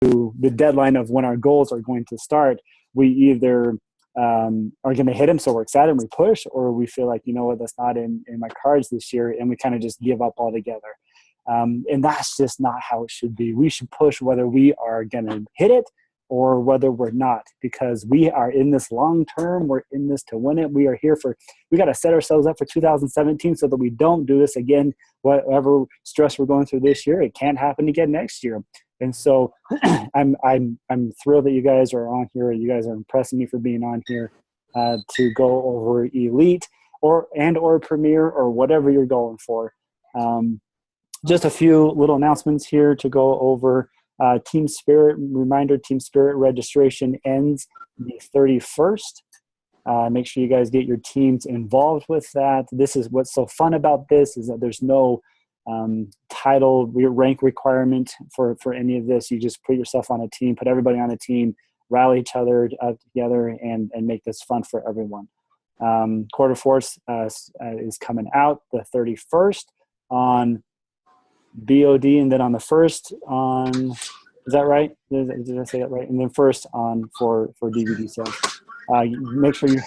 the deadline of when our goals are going to start, we either are going to hit them, so we're excited and we push, or we feel like, you know what, that's not in my cards this year, and we kind of just give up altogether. And that's just not how it should be. We should push whether we are going to hit it or whether we're not, because we are in this long term. We're in this to win it. We got to set ourselves up for 2017 so that we don't do this again. Whatever stress we're going through this year, it can't happen again next year. And so I'm thrilled that you guys are on here. You guys are impressing me for being on here to go over Elite or Premier or whatever you're going for. Just a few little announcements here to go over. Team Spirit, reminder, Team Spirit registration ends the 31st. Make sure you guys get your teams involved with that. This is what's so fun about this, is that there's no title rank requirement for any of this. You just put yourself on a team, put everybody on a team, rally each other together, and make this fun for everyone. Quarter Force is coming out the 31st on BOD, and then on the 1st on, is that right? Did I say that right? And then first on for DVD sales. Make sure you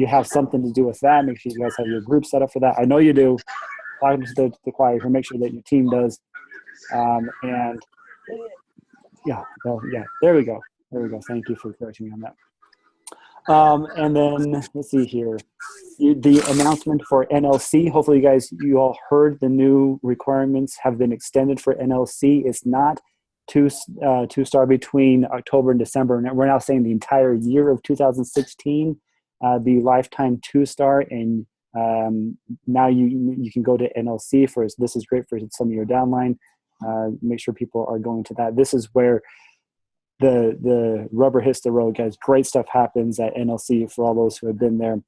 have something to do with that. Make sure you guys have your group set up for that. I know you do. Talk to the choir here. Make sure that your team does. And there we go. Thank you for correcting me on that. And then let's see here. The announcement for NLC. Hopefully, you all heard the new requirements have been extended for NLC. It's not two-star between October and December. And we're now saying the entire year of 2016, the lifetime 2-star. And now you can go to NLC for this is great for some of your downline. Make sure people are going to that. This is where the rubber hits the road, guys. Great stuff happens at NLC for all those who have been there.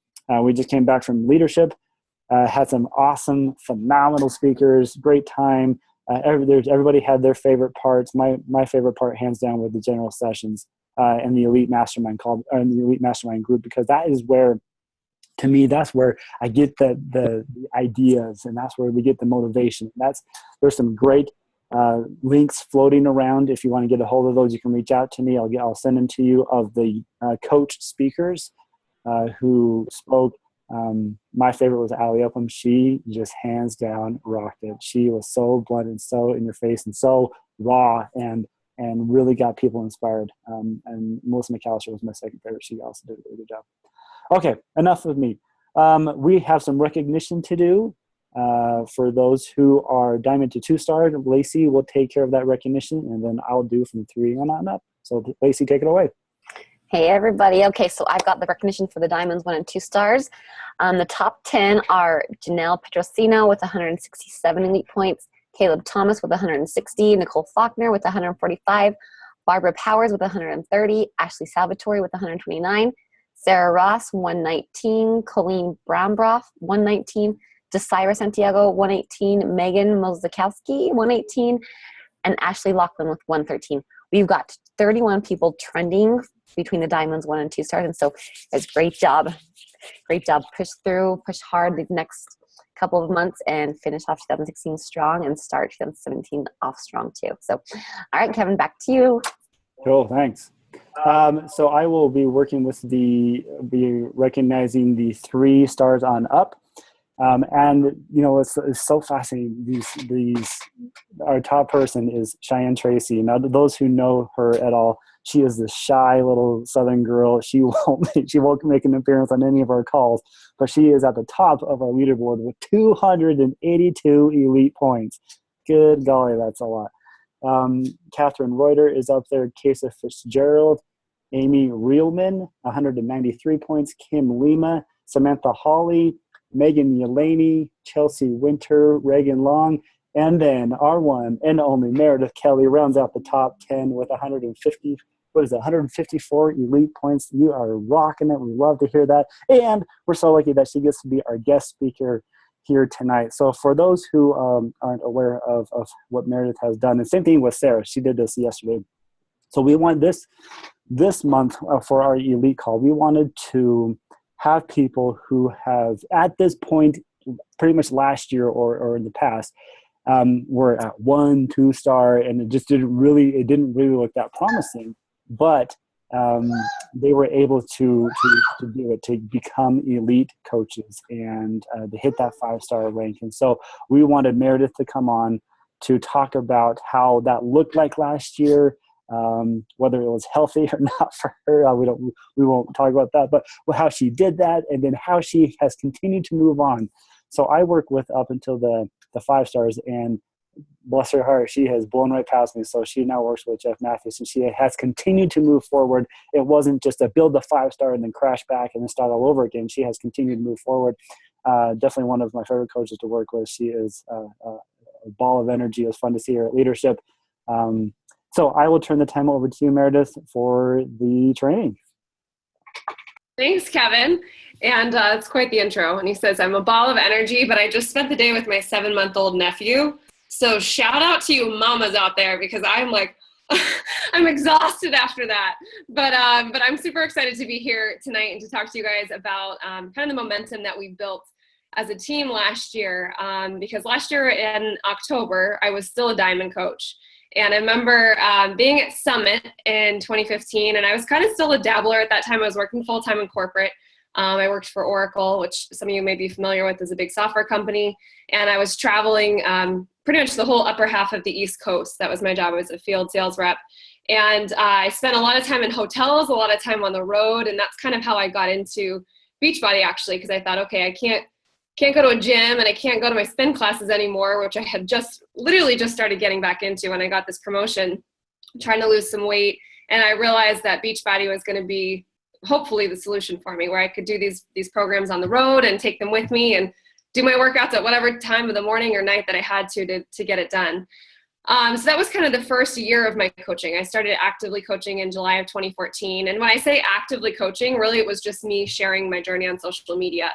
We just came back from leadership, had some awesome, phenomenal speakers, great time. Everybody had their favorite parts. My favorite part, hands down, were the general sessions and the Elite Mastermind the Elite Mastermind group, because that is where, to me, that's where I get the ideas, and that's where we get the motivation. There's some great links floating around. If you want to get a hold of those, you can reach out to me. I'll send them to you, of the coach speakers who spoke. My favorite was Allie Upham. She just hands down rocked it. She was so blunt and so in your face and so raw and really got people inspired. And Melissa McAllister was my second favorite. She also did a really good job. Okay, enough of me. We have some recognition to do. For those who are Diamond to 2-star, Lacey will take care of that recognition, and then I'll do from 3 on up. So Lacey, take it away. Hey, everybody. Okay, so I've got the recognition for the Diamonds 1 and 2 stars. The top 10 are Janelle Petrosino with 167 elite points, Caleb Thomas with 160, Nicole Faulkner with 145, Barbara Powers with 130, Ashley Salvatore with 129, Sarah Ross 119, Colleen Brambroff 119, Desira Santiago 118, Megan Mozakowski 118, and Ashley Lachlan with 113. We've got 31 people trending between the Diamonds 1 and 2 stars, and so it's great job. Push through, push hard these next couple of months, and finish off 2016 strong and start 2017 off strong too. So, all right, Kevin, back to you. Cool, thanks. So I will be working with be recognizing the 3 stars on up. And you know, it's so fascinating. Our top person is Cheyenne Tracy. Now, those who know her at all, she is this shy little Southern girl. She won't make an appearance on any of our calls, but she is at the top of our leaderboard with 282 elite points. Good golly, that's a lot. Catherine Reuter is up there. Kesa Fitzgerald, Amy Reelman, 193 points. Kim Lima, Samantha Hawley, Megan Yelaney, Chelsea Winter, Reagan Long, and then our one and only Meredith Kelly rounds out the top 10 with 154 elite points. You are rocking it. We love to hear that. And we're so lucky that she gets to be our guest speaker here tonight. So for those who aren't aware of what Meredith has done, and same thing with Sarah, she did this yesterday. So we want this month for our elite call, we wanted to have people who have, at this point, pretty much last year or in the past, were at 1-2 star, and it didn't really look that promising. But they were able to do it, to become elite coaches and to hit that 5-star rank. And so we wanted Meredith to come on to talk about how that looked like last year, whether it was healthy or not for her. We won't talk about that, but how she did that, and then how she has continued to move on. So I work with up until the 5 stars, and bless her heart, she has blown right past me. So she now works with Jeff Matthews, and she has continued to move forward. It wasn't just a build the 5-star and then crash back and then start all over again. She has continued to move forward. Definitely one of my favorite coaches to work with. She is a ball of energy. It was fun to see her leadership. So I will turn the time over to you, Meredith, for the training. Thanks, Kevin. And it's quite the intro. And he says, I'm a ball of energy, but I just spent the day with my 7-month-old nephew. So shout out to you mamas out there, because I'm like, I'm exhausted after that. But I'm super excited to be here tonight and to talk to you guys about kind of the momentum that we built as a team last year. Because last year in October, I was still a diamond coach. And I remember being at Summit in 2015, and I was kind of still a dabbler at that time. I was working full-time in corporate. I worked for Oracle, which some of you may be familiar with, is a big software company. And I was traveling pretty much the whole upper half of the East Coast. That was my job. I was a field sales rep. And I spent a lot of time in hotels, a lot of time on the road. And that's kind of how I got into Beachbody, actually, because I thought, okay, I can't go to a gym and I can't go to my spin classes anymore, which I had literally just started getting back into when I got this promotion, trying to lose some weight. And I realized that Beachbody was going to be hopefully the solution for me, where I could do these programs on the road and take them with me and do my workouts at whatever time of the morning or night that I had to get it done. So that was kind of the first year of my coaching. I started actively coaching in July of 2014. And when I say actively coaching, really it was just me sharing my journey on social media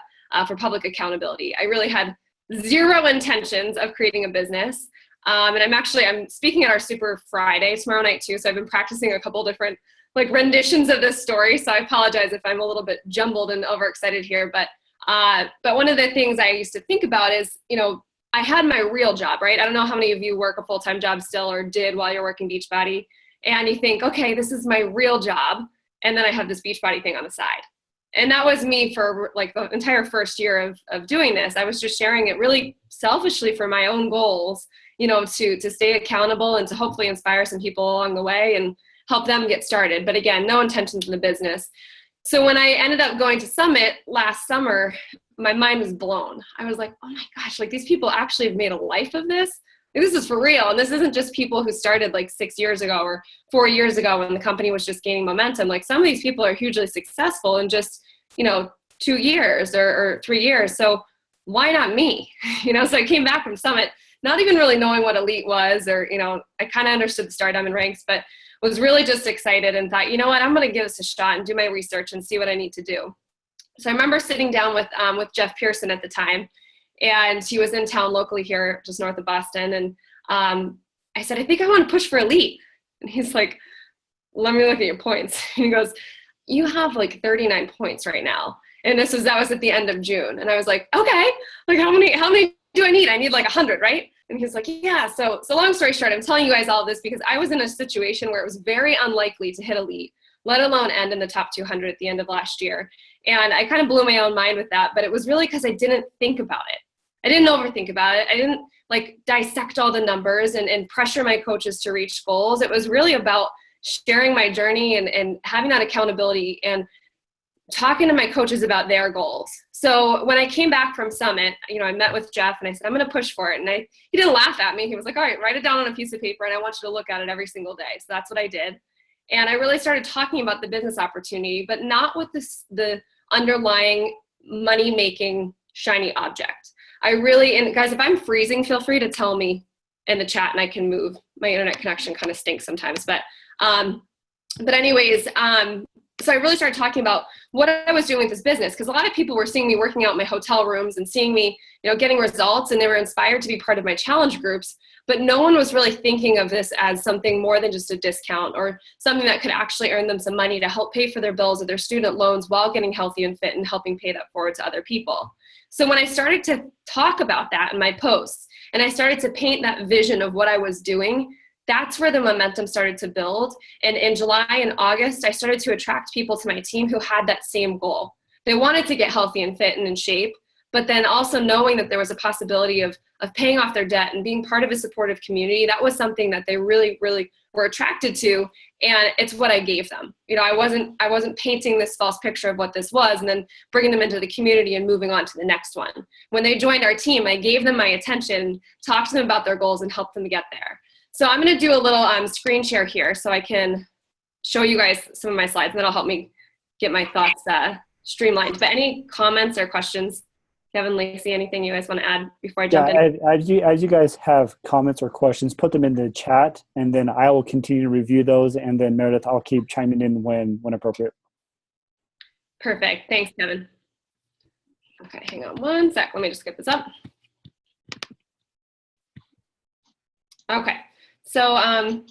for public accountability. I really had zero intentions of creating a business. And I'm speaking at our Super Friday tomorrow night too. So I've been practicing a couple different renditions of this story. So I apologize if I'm a little bit jumbled and overexcited here. But one of the things I used to think about is, I had my real job, right? I don't know how many of you work a full-time job still or did while you're working Beachbody. And you think, okay, this is my real job. And then I have this Beachbody thing on the side. And that was me for the entire first year of doing this. I was just sharing it really selfishly for my own goals, to stay accountable and to hopefully inspire some people along the way and help them get started. But again, no intentions in the business. So when I ended up going to Summit last summer, my mind was blown. I was like, oh my gosh, these people actually have made a life of this. This is for real. And this isn't just people who started 6 years ago or 4 years ago when the company was just gaining momentum. Some of these people are hugely successful in just, 2 years or 3 years. So why not me? So I came back from Summit, not even really knowing what Elite was, or, I kind of understood the Star Diamond ranks, but was really just excited and thought, what, I'm going to give this a shot and do my research and see what I need to do. So I remember sitting down with Jeff Pearson at the time, and he was in town locally here, just north of Boston. And I said, I think I want to push for Elite. And he's like, let me look at your points. And he goes, you have 39 points right now. And that was at the end of June. And I was like, okay, how many do I need? I need 100, right? And he was like, yeah. So long story short, I'm telling you guys all of this because I was in a situation where it was very unlikely to hit Elite, let alone end in the top 200 at the end of last year. And I kind of blew my own mind with that, but it was really because I didn't think about it. I didn't overthink about it. I didn't dissect all the numbers and pressure my coaches to reach goals. It was really about sharing my journey and having that accountability and talking to my coaches about their goals. So when I came back from Summit, I met with Jeff and I said, I'm going to push for it. And he didn't laugh at me. He was like, all right, write it down on a piece of paper and I want you to look at it every single day. So that's what I did. And I really started talking about the business opportunity, but not with the underlying money-making shiny object. And guys, if I'm freezing, feel free to tell me in the chat and I can move. My internet connection kind of stinks sometimes, but anyways, so I really started talking about what I was doing with this business, because a lot of people were seeing me working out in my hotel rooms and seeing me, getting results, and they were inspired to be part of my challenge groups, but no one was really thinking of this as something more than just a discount or something that could actually earn them some money to help pay for their bills or their student loans while getting healthy and fit and helping pay that forward to other people. So when I started to talk about that in my posts and I started to paint that vision of what I was doing, that's where the momentum started to build. And in July and August, I started to attract people to my team who had that same goal. They wanted to get healthy and fit and in shape, but then also knowing that there was a possibility of paying off their debt and being part of a supportive community. That was something that they really, really were attracted to. And it's what I gave them. You know, I wasn't painting this false picture of what this was and then bringing them into the community and moving on to the next one. When they joined our team, I gave them my attention, talked to them about their goals, and helped them get there. So I'm going to do a little screen share here so I can show you guys some of my slides, and that'll help me get my thoughts streamlined. But any comments or questions? Kevin, Lacey, anything you guys want to add before I jump in? As you guys have comments or questions, put them in the chat, and then I will continue to review those, and then Meredith, I'll keep chiming in when appropriate. Perfect. Thanks, Kevin. Okay, hang on one sec. Let me just get this up. Okay. So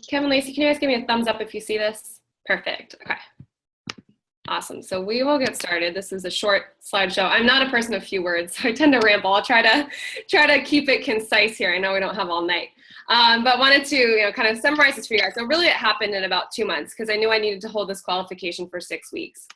Kevin, Lacey, can you guys give me a thumbs up if you see this? Perfect. Okay. Awesome. So we will get started. This is a short slideshow. I'm not a person of few words, so I tend to ramble. I'll try to keep it concise here. I know we don't have all night, but wanted to kind of summarize this for you guys. So really, it happened in about 2 months because I knew I needed to hold this qualification for 6 weeks.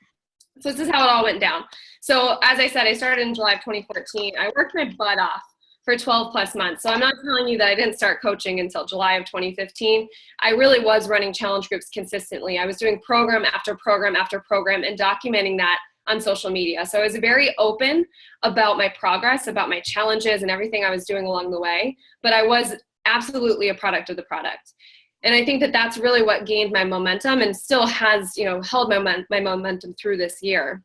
So this is how it all went down. So as I said, I started in July of 2014. I worked my butt off for 12 plus months. So I'm not telling you that I didn't start coaching until July of 2015. I really was running challenge groups consistently. I was doing program after program after program and documenting that on social media. So I was very open about my progress, about my challenges and everything I was doing along the way, but I was absolutely a product of the product. And I think that that's really what gained my momentum and still has, held my momentum through this year.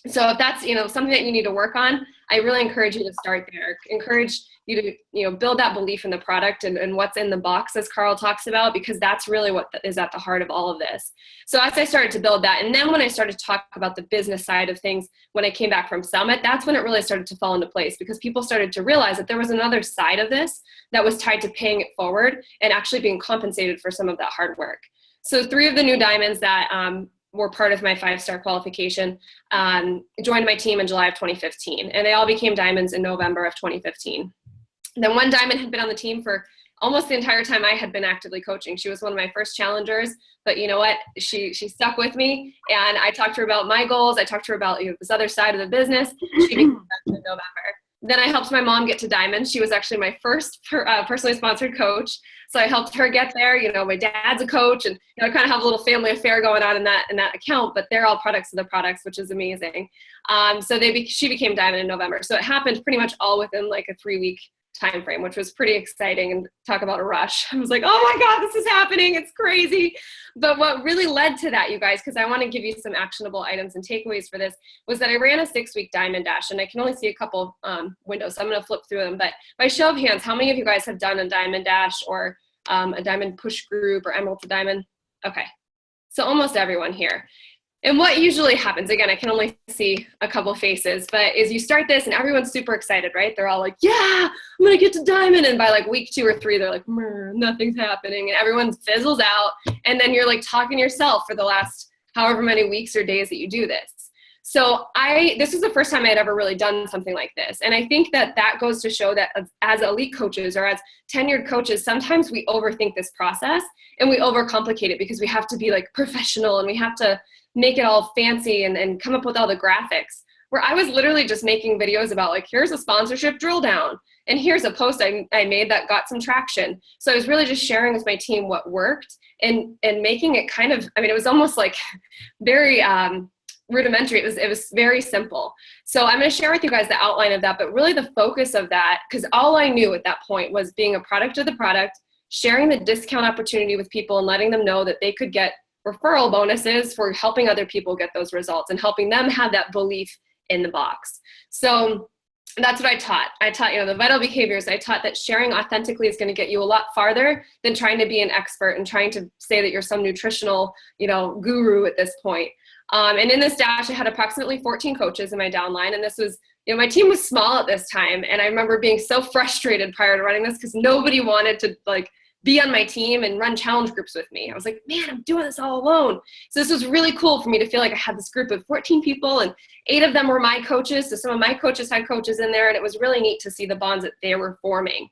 So if that's, something that you need to work on, I really encourage you to start there. Encourage you to, build that belief in the product and what's in the box, as Carl talks about, because that's really what is at the heart of all of this. So as I started to build that, and then when I started to talk about the business side of things, when I came back from Summit, that's when it really started to fall into place, because people started to realize that there was another side of this that was tied to paying it forward and actually being compensated for some of that hard work. So 3 of the new diamonds that were part of my 5-star qualification, joined my team in July of 2015, and they all became diamonds in November of 2015. Then 1 diamond had been on the team for almost the entire time I had been actively coaching. She was one of my first challengers, but you know what? She stuck with me, and I talked to her about my goals. I talked to her about this other side of the business. She became diamond in November. Then I helped my mom get to diamond. She was actually my first personally sponsored coach. So I helped her get there. My dad's a coach, and I kind of have a little family affair going on in that account, but they're all products of the products, which is amazing. So she became diamond in November. So it happened pretty much all within like a 3-week time frame, which was pretty exciting, and talk about a rush. I was like, oh my God, this is happening. It's crazy. But what really led to that, you guys, because I want to give you some actionable items and takeaways for this, was that I ran a 6-week diamond dash, and I can only see a couple windows, so I'm going to flip through them. But by show of hands, how many of you guys have done a diamond dash or a diamond push group or emerald to diamond? Okay, so almost everyone here. And what usually happens, again, I can only see a couple faces, but is you start this and everyone's super excited, right? They're all like, yeah, I'm going to get to diamond. And by like week 2 or 3, they're like, nothing's happening. And everyone fizzles out. And then you're like talking to yourself for the last however many weeks or days that you do this. So this was the first time I had ever really done something like this. And I think that goes to show that as elite coaches or as tenured coaches, sometimes we overthink this process and we overcomplicate it because we have to be like professional and we have to make it all fancy and come up with all the graphics, where I was literally just making videos about like, here's a sponsorship drill down and here's a post I made that got some traction. So I was really just sharing with my team what worked and making it kind of, it was almost like very rudimentary. It was very simple. So I'm going to share with you guys the outline of that, but really the focus of that, because all I knew at that point was being a product of the product, sharing the discount opportunity with people and letting them know that they could get referral bonuses for helping other people get those results and helping them have that belief in the box. So that's what I taught. I taught, the vital behaviors. I taught that sharing authentically is going to get you a lot farther than trying to be an expert and trying to say that you're some nutritional, guru at this point. And in this dash, I had approximately 14 coaches in my downline. And this was, my team was small at this time. And I remember being so frustrated prior to running this because nobody wanted to be on my team and run challenge groups with me. I was like, man, I'm doing this all alone. So this was really cool for me to feel like I had this group of 14 people and 8 of them were my coaches. So some of my coaches had coaches in there, and it was really neat to see the bonds that they were forming.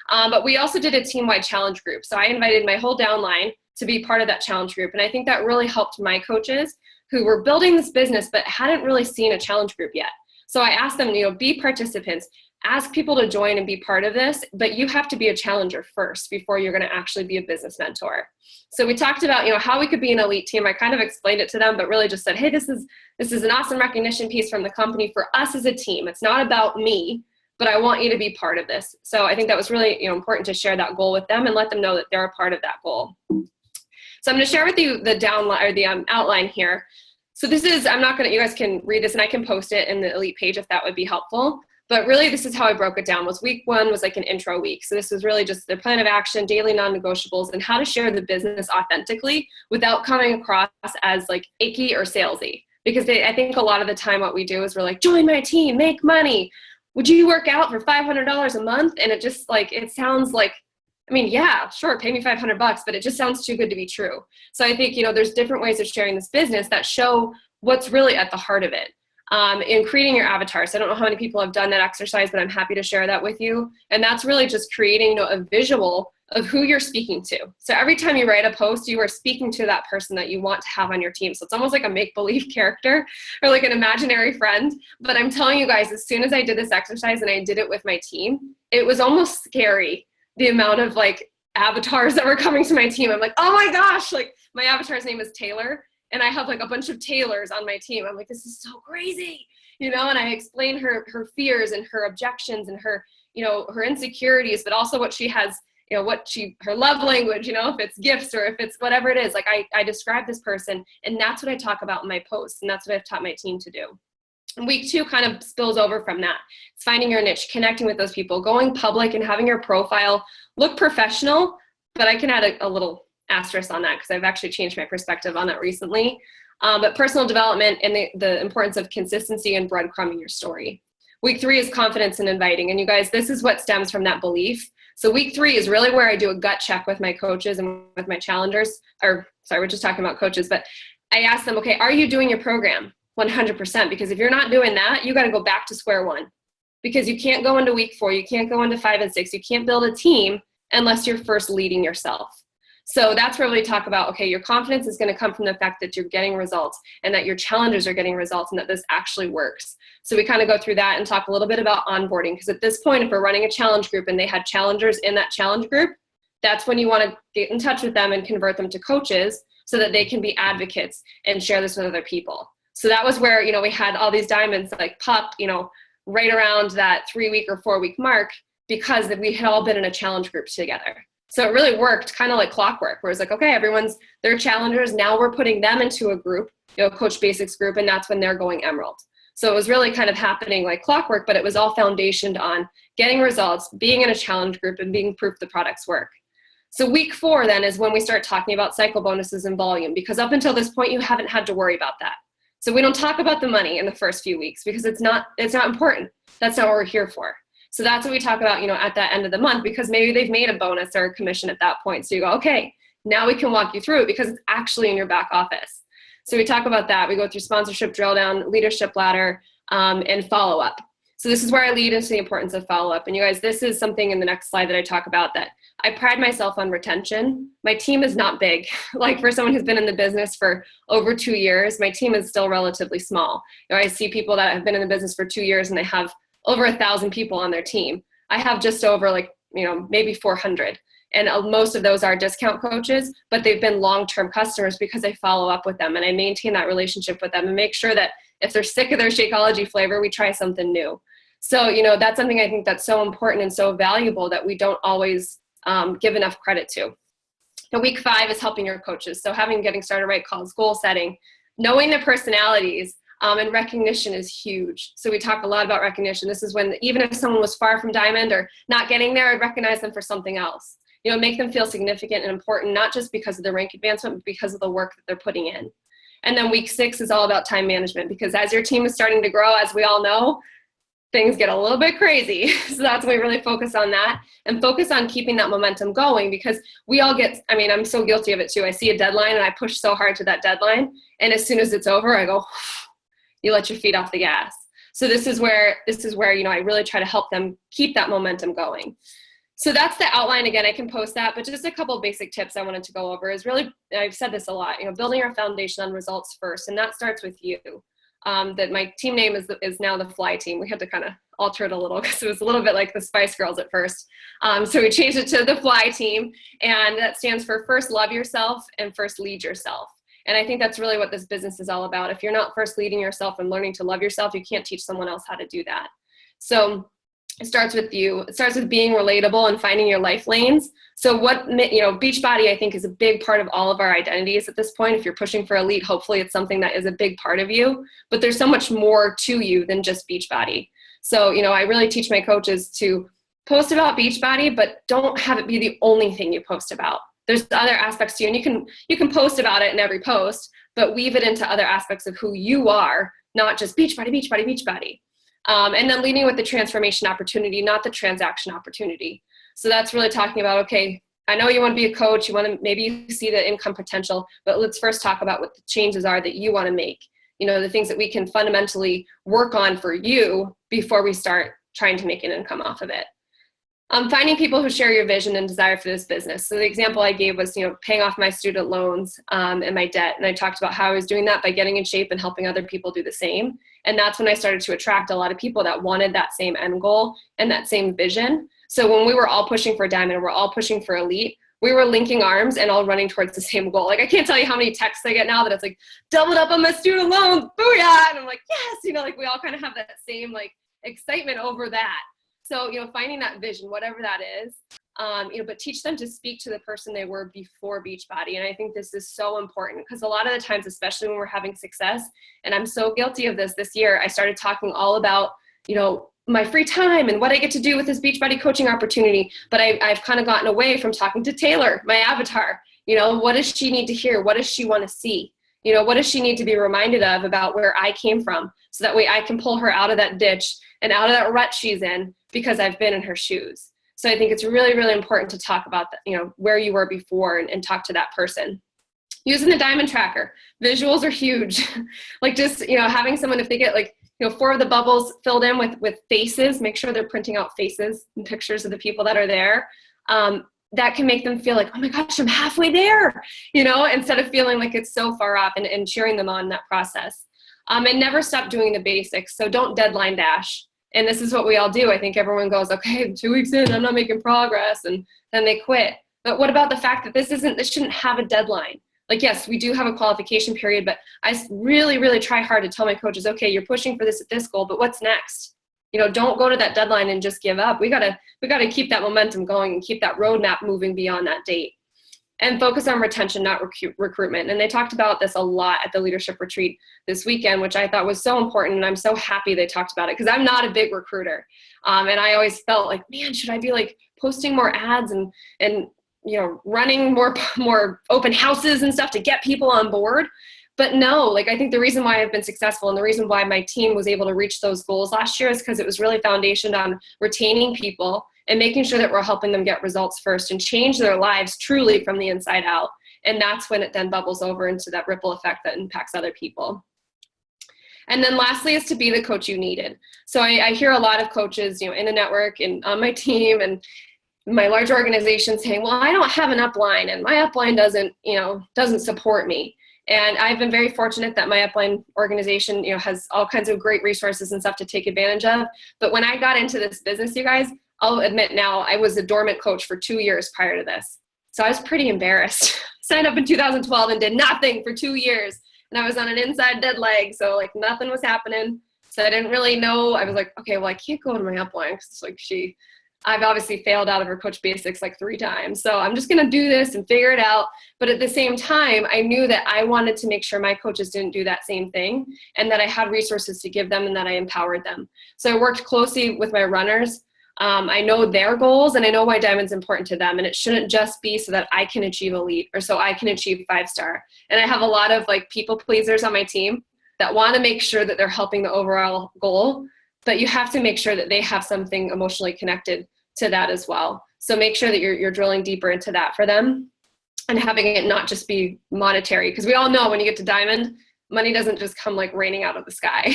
But we also did a team-wide challenge group. So I invited my whole downline to be part of that challenge group. And I think that really helped my coaches who were building this business but hadn't really seen a challenge group yet. So I asked them, be participants, ask people to join and be part of this, but you have to be a challenger first before you're going to actually be a business mentor. So we talked about, how we could be an elite team. I kind of explained it to them, but really just said, hey, this is an awesome recognition piece from the company for us as a team. It's not about me, but I want you to be part of this. So I think that was really, important to share that goal with them and let them know that they're a part of that goal. So I'm going to share with you the downline or the outline here. So this is, you guys can read this and I can post it in the Elite page if that would be helpful. But really this is how I broke it down. Week 1 was like an intro week. So this was really just the plan of action, daily non-negotiables, and how to share the business authentically without coming across as like icky or salesy. Because I think a lot of the time what we do is we're like, join my team, make money. Would you work out for $500 a month? And it just like, it sounds like, yeah, sure, pay me $500, but it just sounds too good to be true. So I think, there's different ways of sharing this business that show what's really at the heart of it. In creating your avatar. So I don't know how many people have done that exercise, but I'm happy to share that with you. And that's really just creating, a visual of who you're speaking to. So every time you write a post, you are speaking to that person that you want to have on your team. So it's almost like a make-believe character or like an imaginary friend. But I'm telling you guys, as soon as I did this exercise and I did it with my team, it was almost scary, the amount of like avatars that were coming to my team. I'm like, oh my gosh, like my avatar's name is Taylor. And I have like a bunch of Taylors on my team. I'm like, this is so crazy, and I explain her fears and her objections and her, her insecurities, but also what she has, her love language, if it's gifts or if it's whatever it is. Like I describe this person, and that's what I talk about in my posts, and that's what I've taught my team to do. And week 2 kind of spills over from that. It's finding your niche, connecting with those people, going public and having your profile look professional, but I can add a little asterisk on that because I've actually changed my perspective on that recently. But personal development and the importance of consistency and breadcrumbing your story. Week 3 is confidence and inviting. And you guys, this is what stems from that belief. So week 3 is really where I do a gut check with my coaches and with my challengers, we're just talking about coaches, but I ask them, okay, are you doing your program 100%? Because if you're not doing that, you got to go back to square one, because you can't go into week 4. You can't go into 5 and 6. You can't build a team unless you're first leading yourself. So that's where we talk about, okay, your confidence is going to come from the fact that you're getting results and that your challengers are getting results and that this actually works. So we kind of go through that and talk a little bit about onboarding, because at this point, if we're running a challenge group and they had challengers in that challenge group, that's when you want to get in touch with them and convert them to coaches so that they can be advocates and share this with other people. So that was where, we had all these diamonds like pop, right around that 3-week or 4-week mark, because we had all been in a challenge group together. So it really worked kind of like clockwork, where it's like, okay, they're challengers. Now we're putting them into a group, Coach Basics group, and that's when they're going Emerald. So it was really kind of happening like clockwork, but it was all foundationed on getting results, being in a challenge group, and being proof the products work. So week 4 then is when we start talking about cycle bonuses and volume, because up until this point, you haven't had to worry about that. So we don't talk about the money in the first few weeks because it's not important. That's not what we're here for. So that's what we talk about, at that end of the month, because maybe they've made a bonus or a commission at that point. So you go, okay, now we can walk you through it because it's actually in your back office. So we talk about that. We go through sponsorship drill down, leadership ladder, and follow up. So this is where I lead into the importance of follow up. And you guys, this is something in the next slide that I talk about, that I pride myself on retention. My team is not big. Like for someone who's been in the business for over 2 years, my team is still relatively small. I see people that have been in the business for 2 years and they have over 1,000 people on their team. I have just over maybe 400. And most of those are discount coaches, but they've been long-term customers because I follow up with them and I maintain that relationship with them and make sure that if they're sick of their Shakeology flavor, we try something new. So, that's something I think that's so important and so valuable that we don't always give enough credit to. Now, week 5 is helping your coaches. So getting started right calls, goal setting, knowing their personalities, and recognition is huge. So we talk a lot about recognition. This is when, even if someone was far from Diamond or not getting there, I'd recognize them for something else. Make them feel significant and important, not just because of their rank advancement, but because of the work that they're putting in. And then week 6 is all about time management, because as your team is starting to grow, as we all know, things get a little bit crazy. So that's when we really focus on that and focus on keeping that momentum going, because we all get, I mean, I'm so guilty of it too. I see a deadline and I push so hard to that deadline. And as soon as it's over, I go, you let your feet off the gas. So this is where, you know, I really try to help them keep that momentum going. So that's the outline. Again, I can post that, but just a couple of basic tips I wanted to go over is really, I've said this a lot, you know, building your foundation on results first. And that starts with you. That my team name is now the Fly Team. We had to kind of alter it a little because it was a little bit like the Spice Girls at first. So we changed it to the Fly Team, and that stands for first love yourself and first lead yourself. And I think that's really what this business is all about. If you're not first leading yourself and learning to love yourself, you can't teach someone else how to do that. So it starts with you. It starts with being relatable and finding your life lanes. So what, you know, Beachbody, I think, is a big part of all of our identities at this point. If you're pushing for elite, hopefully it's something that is a big part of you, but there's so much more to you than just Beachbody. So, you know, I really teach my coaches to post about Beachbody, but don't have it be the only thing you post about. There's other aspects to you, and you can post about it in every post, but weave it into other aspects of who you are, not just Beachbody, Beachbody, Beachbody. And then leading with the transformation opportunity, not the transaction opportunity. So that's really talking about, okay, I know you want to be a coach, you want to, maybe you see the income potential, but let's first talk about what the changes are that you want to make. You know, the things that we can fundamentally work on for you before we start trying to make an income off of it. Finding people who share your vision and desire for this business. So the example I gave was, you know, paying off my student loans and my debt. And I talked about how I was doing that by getting in shape and helping other people do the same. And that's when I started to attract a lot of people that wanted that same end goal and that same vision. So when we were all pushing for Diamond, we're all pushing for Elite, we were linking arms and all running towards the same goal. Like, I can't tell you how many texts I get now that it's like, doubled up on my student loans, booyah! And I'm like, yes, you know, like we all kind of have that same like excitement over that. So, you know, finding that vision, whatever that is, you know, but teach them to speak to the person they were before Beachbody. And I think this is so important because a lot of the times, especially when we're having success, and I'm so guilty of this year, I started talking all about, you know, my free time and what I get to do with this Beachbody coaching opportunity. But I've kind of gotten away from talking to Taylor, my avatar. You know, what does she need to hear? What does she want to see? You know, what does she need to be reminded of about where I came from? So that way I can pull her out of that ditch and out of that rut she's in because I've been in her shoes. So I think it's really, really important to talk about, you know, where you were before and talk to that person. Using the diamond tracker. Visuals are huge. Like just, you know, having someone, if they get like, you know, 4 of the bubbles filled in with faces, make sure they're printing out faces and pictures of the people that are there. That can make them feel like, oh my gosh, I'm halfway there, you know, instead of feeling like it's so far off and cheering them on in that process. And never stop doing the basics. So don't deadline dash. And this is what we all do. I think everyone goes, okay, 2 weeks in, I'm not making progress. And then they quit. But what about the fact that this shouldn't have a deadline? Like, yes, we do have a qualification period, but I really, really try hard to tell my coaches, okay, you're pushing for this at this goal, but what's next? You know, don't go to that deadline and just give up. We gotta keep that momentum going and keep that roadmap moving beyond that date. And focus on retention, not recruitment. And they talked about this a lot at the leadership retreat this weekend, which I thought was so important. And I'm so happy they talked about it because I'm not a big recruiter. And I always felt like, man, should I be like posting more ads and you know, running more open houses and stuff to get people on board? But no, like I think the reason why I've been successful and the reason why my team was able to reach those goals last year is because it was really foundationed on retaining people and making sure that we're helping them get results first and change their lives truly from the inside out. And that's when it then bubbles over into that ripple effect that impacts other people. And then lastly is to be the coach you needed. So I hear a lot of coaches, you know, in the network and on my team and my large organization saying, well, I don't have an upline and my upline doesn't support me. And I've been very fortunate that my upline organization, you know, has all kinds of great resources and stuff to take advantage of. But when I got into this business, you guys, I'll admit now, I was a dormant coach for 2 years prior to this. So I was pretty embarrassed. Signed up in 2012 and did nothing for 2 years. And I was on an inside dead leg. So like nothing was happening. So I didn't really know. I was like, okay, well, I can't go to my upline because it's like I've obviously failed out of her coach basics like 3 times. So I'm just going to do this and figure it out. But at the same time, I knew that I wanted to make sure my coaches didn't do that same thing and that I had resources to give them and that I empowered them. So I worked closely with my runners. I know their goals and I know why Diamond's important to them. And it shouldn't just be so that I can achieve elite or so I can achieve 5-star. And I have a lot of like people pleasers on my team that want to make sure that they're helping the overall goal. but you have to make sure that they have something emotionally connected to that as well. So make sure that you're drilling deeper into that for them and having it not just be monetary, because we all know when you get to diamond, money doesn't just come like raining out of the sky.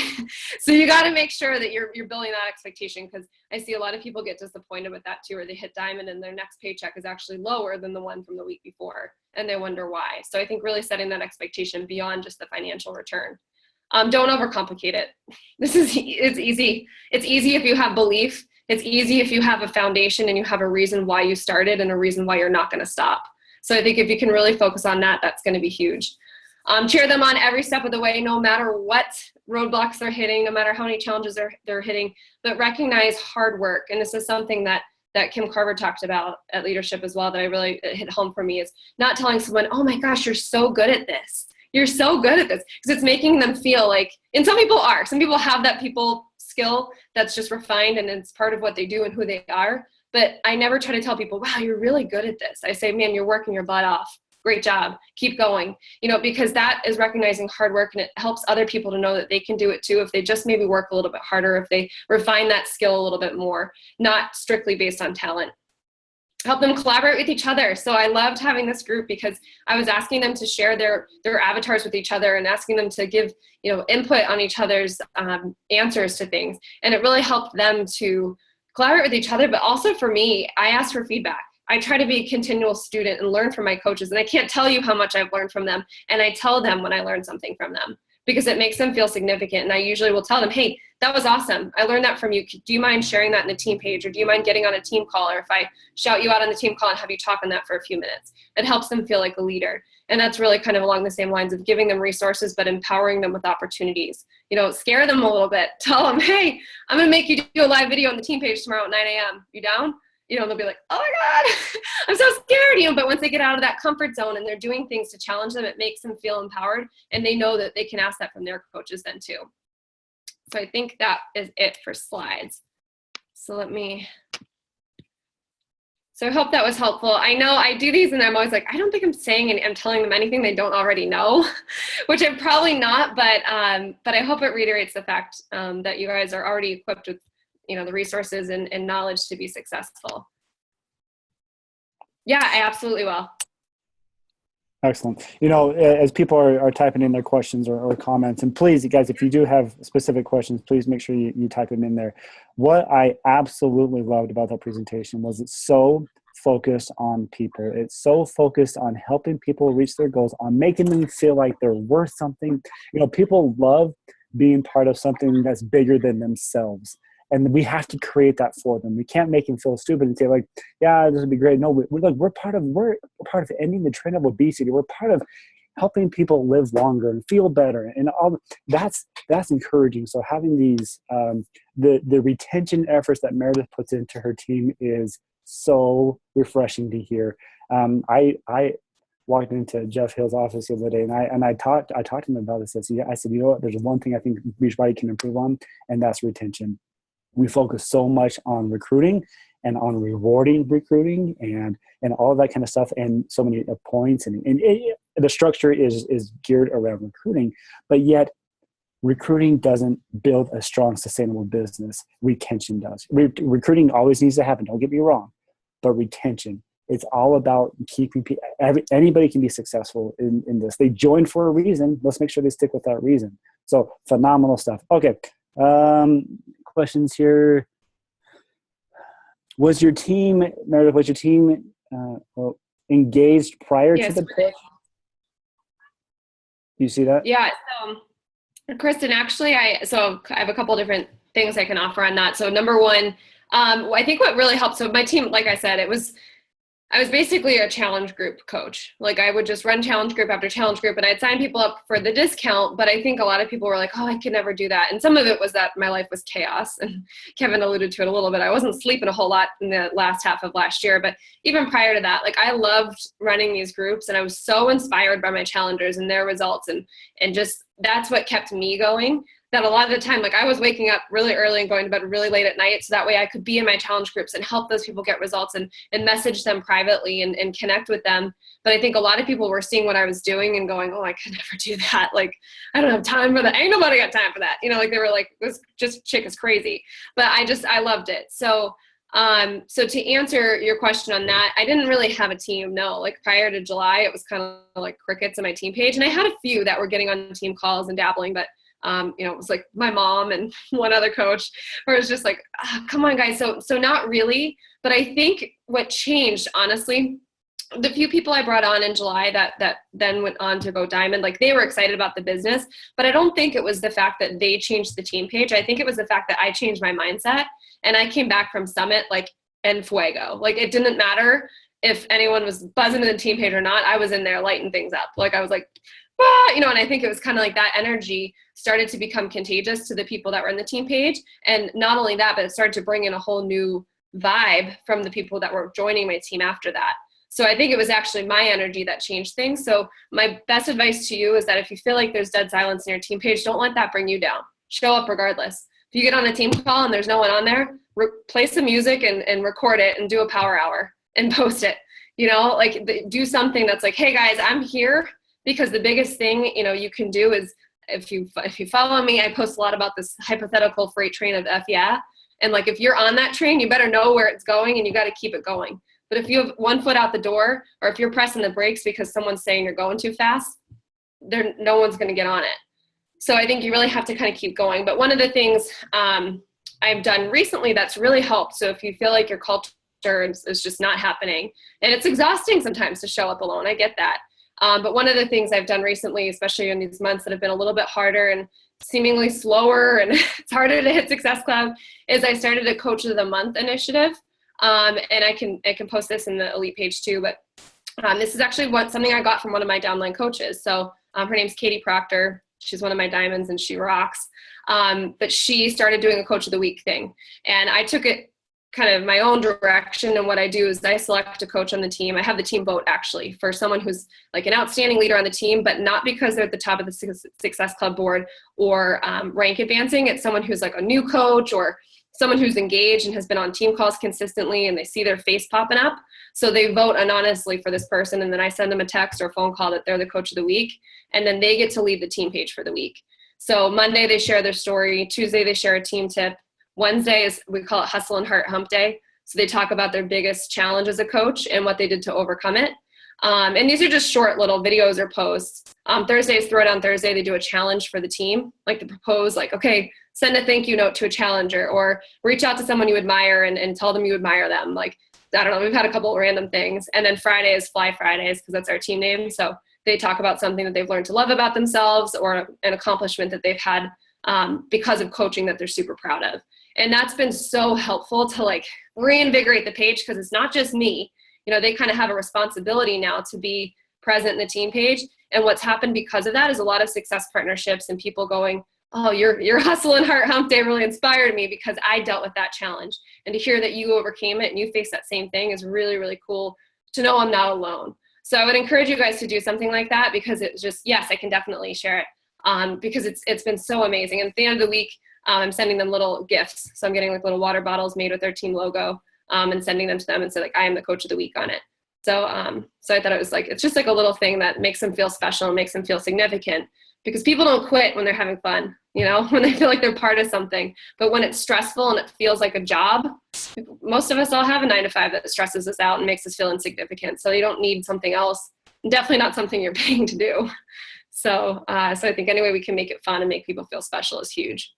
So you got to make sure that you're building that expectation, because I see a lot of people get disappointed with that too, or they hit diamond and their next paycheck is actually lower than the one from the week before, and they wonder why. So I think really setting that expectation beyond just the financial return. Don't overcomplicate it. It's easy. It's easy if you have belief. It's easy if you have a foundation and you have a reason why you started and a reason why you're not going to stop. So I think if you can really focus on that, that's going to be huge. Cheer them on every step of the way, no matter what roadblocks they're hitting, no matter how many challenges they're hitting, but recognize hard work. And this is something that Kim Carver talked about at leadership as well, that I really hit home for me, is not telling someone, oh my gosh, you're so good at this. You're so good at this. Because it's making them feel like, and some people have that people skill that's just refined and it's part of what they do and who they are. But I never try to tell people, wow, you're really good at this. I say, man, you're working your butt off. Great job. Keep going. Because that is recognizing hard work, and it helps other people to know that they can do it too if they just maybe work a little bit harder, if they refine that skill a little bit more, not strictly based on talent. Help them collaborate with each other. So I loved having this group because I was asking them to share their avatars with each other and asking them to give input on each other's answers to things. And it really helped them to collaborate with each other. But also for me, I asked for feedback. I try to be a continual student and learn from my coaches. And I can't tell you how much I've learned from them. And I tell them when I learn something from them, because it makes them feel significant. And I usually will tell them, hey, that was awesome. I learned that from you. Do you mind sharing that in the team page? Or do you mind getting on a team call? Or if I shout you out on the team call and have you talk on that for a few minutes? It helps them feel like a leader. And that's really kind of along the same lines of giving them resources, but empowering them with opportunities. Scare them a little bit. Tell them, hey, I'm going to make you do a live video on the team page tomorrow at 9 a.m. You down? They'll be like, oh my God, I'm so scared, but once they get out of that comfort zone and they're doing things to challenge them, it makes them feel empowered, and they know that they can ask that from their coaches then too. So I think that is it for slides. So I hope that was helpful. I know I do these and I'm always like, I don't think I'm saying and I'm telling them anything they don't already know, which I'm probably not, but I hope it reiterates the fact that you guys are already equipped with the resources and knowledge to be successful. Yeah, I absolutely will. Excellent. As people are typing in their questions or comments, and please, you guys, if you do have specific questions, please make sure you type them in there. What I absolutely loved about that presentation was it's so focused on people. It's so focused on helping people reach their goals, on making them feel like they're worth something. People love being part of something that's bigger than themselves. And we have to create that for them. We can't make them feel stupid and say like, yeah, this would be great. No, we're part of ending the trend of obesity. We're part of helping people live longer and feel better, and all that's encouraging. So having these the retention efforts that Meredith puts into her team is so refreshing to hear. I walked into Jeff Hill's office the other day, and I talked to him about this. I said, what? There's one thing I think Beachbody can improve on, and that's retention. We focus so much on recruiting and on rewarding recruiting and all of that kind of stuff, and so many points, and the structure is geared around recruiting, but yet recruiting doesn't build a strong, sustainable business. Retention does. Recruiting always needs to happen. Don't get me wrong, but retention. It's all about keeping people. Anybody can be successful in this. They join for a reason. Let's make sure they stick with that reason. So phenomenal stuff. Okay. Questions here. Was your team, Meredith, engaged prior to the push? Do you see that? Yeah. So, Kristen, actually, I have a couple different things I can offer on that. So number one, I think what really helped. So my team, like I said, I was basically a challenge group coach. Like I would just run challenge group after challenge group, and I'd sign people up for the discount. But I think a lot of people were like, oh, I could never do that. And some of it was that my life was chaos. And Kevin alluded to it a little bit. I wasn't sleeping a whole lot in the last half of last year. But even prior to that, like I loved running these groups, and I was so inspired by my challengers and their results, and just that's what kept me going. That a lot of the time, like I was waking up really early and going to bed really late at night. So that way I could be in my challenge groups and help those people get results and message them privately and connect with them. But I think a lot of people were seeing what I was doing and going, oh, I could never do that. Like, I don't have time for that. Ain't nobody got time for that. You know, like they were like, this just chick is crazy. But I loved it. So to answer your question on that, I didn't really have a team. No, like prior to July, it was kind of like crickets on my team page. And I had a few that were getting on team calls and dabbling, but it was like my mom and one other coach, where it was just like, come on guys. So not really, but I think what changed, honestly, the few people I brought on in July that then went on to go diamond, like they were excited about the business, but I don't think it was the fact that they changed the team page. I think it was the fact that I changed my mindset and I came back from Summit like en fuego. Like it didn't matter if anyone was buzzing to the team page or not. I was in there lighting things up. Like I was like, and I think it was kind of like that energy started to become contagious to the people that were in the team page. And not only that, but it started to bring in a whole new vibe from the people that were joining my team after that. So I think it was actually my energy that changed things. So my best advice to you is that if you feel like there's dead silence in your team page, don't let that bring you down. Show up regardless. If you get on a team call and there's no one on there, play some music and record it and do a power hour and post it. Like do something that's like, hey guys, I'm here. Because the biggest thing, you can do is if you follow me, I post a lot about this hypothetical freight train of F yeah. And like, if you're on that train, you better know where it's going and you got to keep it going. But if you have one foot out the door, or if you're pressing the brakes because someone's saying you're going too fast, no one's going to get on it. So I think you really have to kind of keep going. But one of the things I've done recently that's really helped. So if you feel like your culture is just not happening, and it's exhausting sometimes to show up alone, I get that. But one of the things I've done recently, especially in these months that have been a little bit harder and seemingly slower and it's harder to hit Success Club, is I started a Coach of the Month initiative. And I can post this in the Elite page too, but this is actually something I got from one of my downline coaches. So her name's Katie Proctor. She's one of my diamonds and she rocks. But she started doing a Coach of the Week thing. And I took it kind of my own direction. And what I do is I select a coach on the team. I have the team vote actually for someone who's like an outstanding leader on the team, but not because they're at the top of the Success Club board or rank advancing. It's someone who's like a new coach or someone who's engaged and has been on team calls consistently and they see their face popping up. So they vote anonymously for this person. And then I send them a text or a phone call that they're the Coach of the Week. And then they get to lead the team page for the week. So Monday, they share their story. Tuesday, they share a team tip. Wednesday is, we call it Hustle and Heart Hump Day. So they talk about their biggest challenge as a coach and what they did to overcome it. And these are just short little videos or posts. Thursday is Throwdown Thursday. They do a challenge for the team, like they propose, like, okay, send a thank you note to a challenger or reach out to someone you admire and tell them you admire them. Like, I don't know, we've had a couple of random things. And then Friday is Fly Fridays because that's our team name. So they talk about something that they've learned to love about themselves or an accomplishment that they've had because of coaching that they're super proud of. And that's been so helpful to like reinvigorate the page because it's not just me. They kind of have a responsibility now to be present in the team page. And what's happened because of that is a lot of success partnerships and people going, oh, your Hustle and Heart Hump Day really inspired me because I dealt with that challenge. And to hear that you overcame it and you faced that same thing is really, really cool to know I'm not alone. So I would encourage you guys to do something like that because it's just, yes, I can definitely share it because it's been so amazing. And at the end of the week, I'm sending them little gifts. So I'm getting like little water bottles made with their team logo and sending them to them and say like, I am the Coach of the Week on it. So I thought it was like, it's just like a little thing that makes them feel special and makes them feel significant because people don't quit when they're having fun, when they feel like they're part of something. But when it's stressful and it feels like a job, most of us all have a 9-to-5 that stresses us out and makes us feel insignificant. So you don't need something else, definitely not something you're paying to do. So I think any way we can make it fun and make people feel special is huge.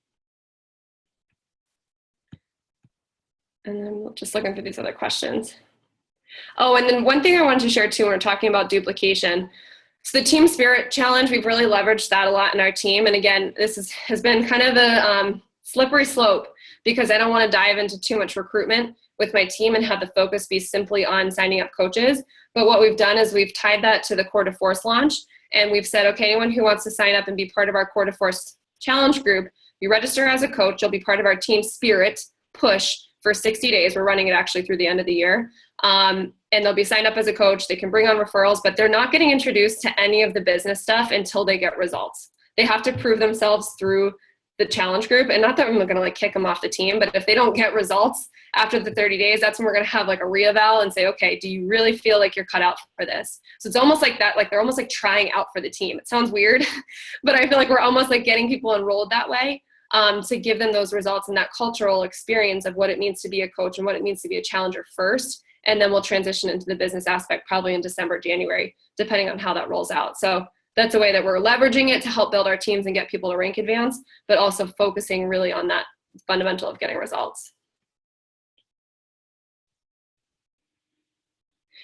And then we're just looking for these other questions. Oh, and then one thing I wanted to share too, when we're talking about duplication. So the Team Spirit Challenge, we've really leveraged that a lot in our team. And again, this has been kind of a slippery slope because I don't want to dive into too much recruitment with my team and have the focus be simply on signing up coaches. But what we've done is we've tied that to the Core to Force launch. And we've said, okay, anyone who wants to sign up and be part of our Core to Force Challenge group, you register as a coach, you'll be part of our Team Spirit push for 60 days. We're running it actually through the end of the year. And they'll be signed up as a coach. They can bring on referrals, but they're not getting introduced to any of the business stuff until they get results. they have to prove themselves through the challenge group. And not that I'm going to like kick them off the team, but if they don't get results after the 30 days, that's when we're going to have like a reeval and say, okay, do you really feel like you're cut out for this? So it's almost like that, like they're almost like trying out for the team. It sounds weird, but I feel like we're almost like getting people enrolled that way, to give them those results and that cultural experience of what it means to be a coach and what it means to be a challenger first. And then we'll transition into the business aspect probably in December, January, depending on how that rolls out. So that's a way that we're leveraging it to help build our teams and get people to rank advance, but also focusing really on that fundamental of getting results.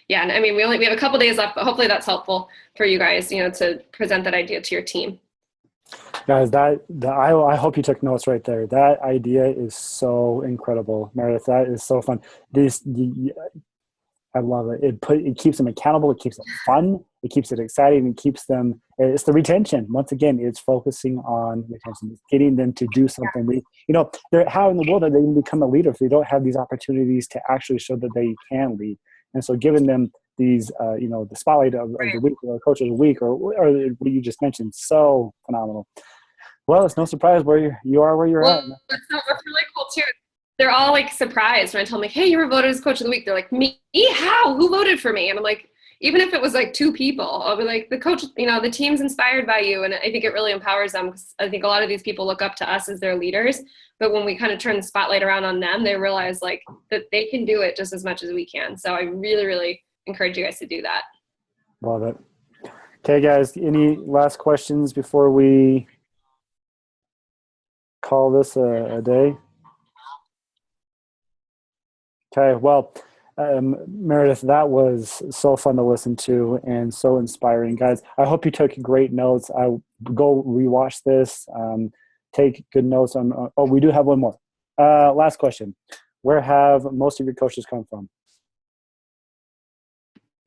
Yeah, and I mean, we have a couple days left, but hopefully that's helpful for you guys, to present that idea to your team. Guys, I hope you took notes right there. That idea is so incredible, Meredith. That is so fun. I love it. It keeps them accountable. It keeps it fun. It keeps it exciting. It keeps them. It's the retention. Once again, it's focusing on retention. It's getting them to do something. How in the world are they going to become a leader if they don't have these opportunities to actually show that they can lead? And so, giving them these, the spotlight of the week or coach of the week or what you just mentioned, so phenomenal. Well, it's no surprise where you are where you're at. What's really cool too. They're all like surprised when I tell them like, hey, you were voted as coach of the week. They're like, me? How? Who voted for me? And I'm like, even if it was like 2 people, I'll be like, the coach, the team's inspired by you. And I think it really empowers them because I think a lot of these people look up to us as their leaders. But when we kind of turn the spotlight around on them, they realize like that they can do it just as much as we can. So I really, really encourage you guys to do that. Love it. Okay, guys, any last questions before we call this a day? Okay, well, Meredith, that was so fun to listen to and so inspiring. Guys, I hope you took great notes. I go rewatch this, take good notes on. We do have one more. Last question. Where have most of your coaches come from?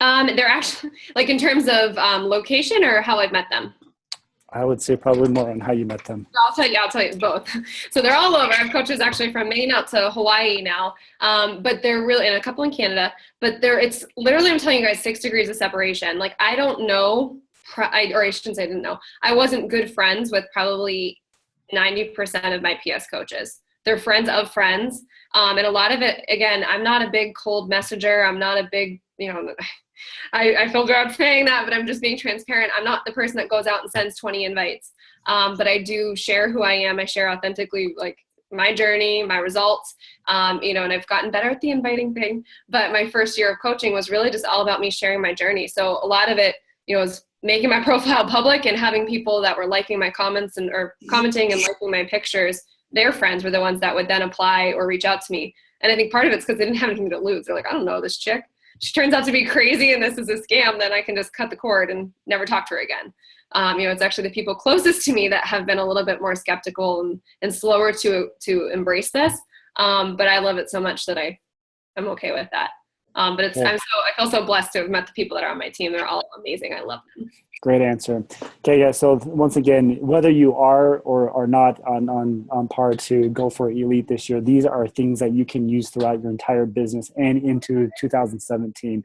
They're actually, like in terms of location or how I've met them? I would say probably more on how you met them. I'll tell you both. So they're all over. I have coaches actually from Maine out to Hawaii now, but they're really, and a couple in Canada, but it's literally, I'm telling you guys, 6 degrees of separation. Like I don't know, or I shouldn't say I didn't know. I wasn't good friends with probably 90% of my PS coaches. They're friends of friends. And a lot of it, again, I'm not a big cold messenger. I'm not a big, I feel bad saying that, but I'm just being transparent. I'm not the person that goes out and sends 20 invites. But I do share who I am. I share authentically, like my journey, my results, and I've gotten better at the inviting thing. But my first year of coaching was really just all about me sharing my journey. So a lot of it, was making my profile public and having people that were liking my comments or commenting and liking my pictures. Their friends were the ones that would then apply or reach out to me. And I think part of it's because they didn't have anything to lose. They're like, I don't know this chick. She turns out to be crazy and this is a scam, then I can just cut the cord and never talk to her again. It's actually the people closest to me that have been a little bit more skeptical and slower to embrace this. But I love it so much that I'm okay with that. But I feel so blessed to have met the people that are on my team. They're all amazing. I love them. Great answer. Okay, yeah. So once again, whether you are or are not on par to go for Elite this year, these are things that you can use throughout your entire business and into 2017.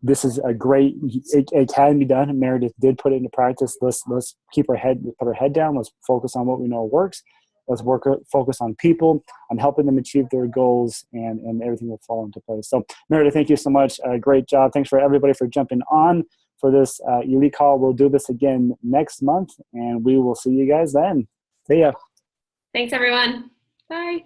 This is a great. It can be done. Meredith did put it into practice. Let's put our head down. Let's focus on what we know works. Let's focus on people, on helping them achieve their goals, and everything will fall into place. So, Meredith, thank you so much. Great job. Thanks for everybody for jumping on for this Elite call. We'll do this again next month, and we will see you guys then. See ya. Thanks, everyone. Bye.